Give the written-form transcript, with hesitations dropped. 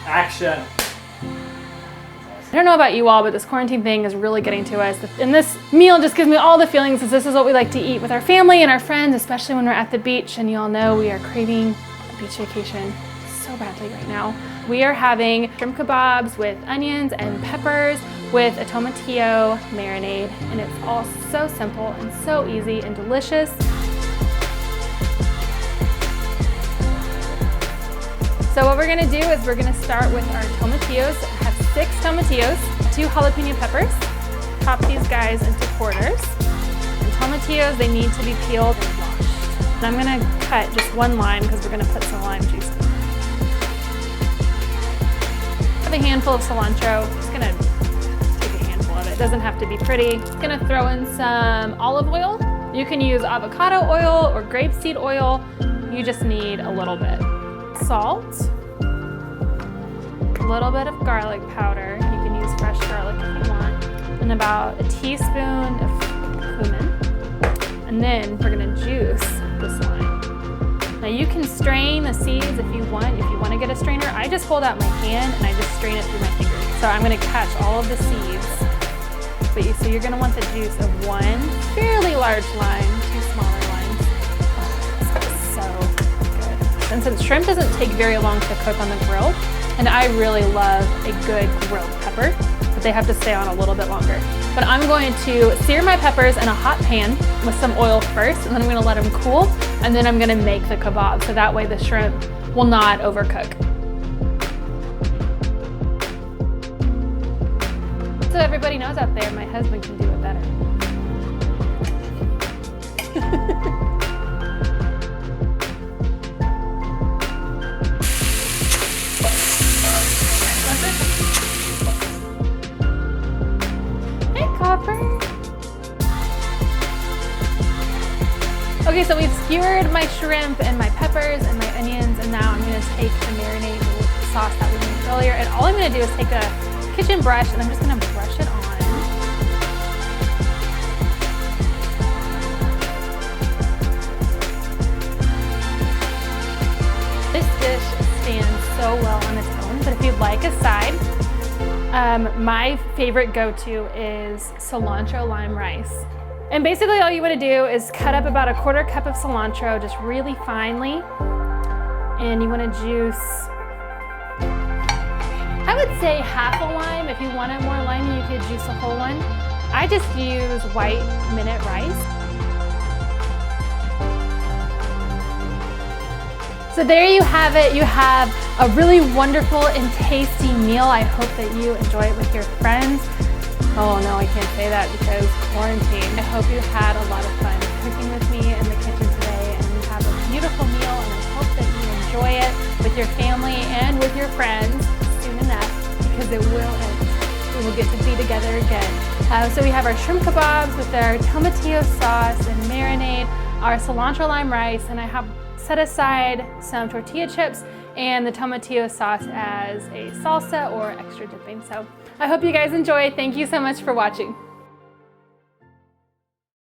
Action. I don't know about you all, but this quarantine thing is really getting to us. And this meal just gives me all the feelings, because this is what we like to eat with our family and our friends, especially when we're at the beach. And you all know we are craving a beach vacation so badly right now. We are having shrimp kebabs with onions and peppers with a tomatillo marinade. And it's all so simple and so easy and delicious. So what we're gonna do is we're gonna start with our tomatillos. I have 6 tomatillos, 2 jalapeno peppers. Chop these guys into quarters. And tomatillos, they need to be peeled and washed. And I'm gonna cut just 1 lime because we're gonna put some lime juice in. I have a handful of cilantro. I'm just gonna take a handful of it. It doesn't have to be pretty. I'm gonna throw in some olive oil. You can use avocado oil or grapeseed oil. You just need a little bit. Salt, a little bit of garlic powder. You can use fresh garlic if you want, and about a teaspoon of cumin. And then we're gonna juice this lime. Now you can strain the seeds if you want to get a strainer. I just hold out my hand and I just strain it through my fingers. So I'm gonna catch all of the seeds. So you're gonna want the juice of 1 fairly large lime, 2 smaller limes. Oh, this is so good. And since shrimp doesn't take very long to cook on the grill, and I really love a good grilled pepper, but they have to stay on a little bit longer. But I'm going to sear my peppers in a hot pan with some oil first, and then I'm gonna let them cool, and then I'm gonna make the kebab, so that way the shrimp will not overcook. So everybody knows out there, my husband can do it better. Okay, so we've skewered my shrimp and my peppers and my onions, and now I'm gonna take the marinade sauce that we made earlier, and all I'm gonna do is take a kitchen brush and I'm just gonna brush it on. This dish stands so well on its own, but if you'd like a side, my favorite go-to is cilantro lime rice. And basically all you want to do is cut up about a 1/4 cup of cilantro, just really finely. And you want to juice, I would say half a lime. If you wanted more limey, you could juice a whole one. I just use white minute rice. So there you have it. You have a really wonderful and tasty meal. I hope that you enjoy it with your friends. Oh no, I can't say that because quarantine. I hope you had a lot of fun cooking with me in the kitchen today, and you have a beautiful meal, and I hope that you enjoy it with your family and with your friends soon enough, because it will end. We will get to be together again. So we have our shrimp kebabs with our tomatillo sauce and marinade, our cilantro lime rice, and I have set aside some tortilla chips and the tomatillo sauce as a salsa or extra dipping. So I hope you guys enjoy. Thank you so much for watching.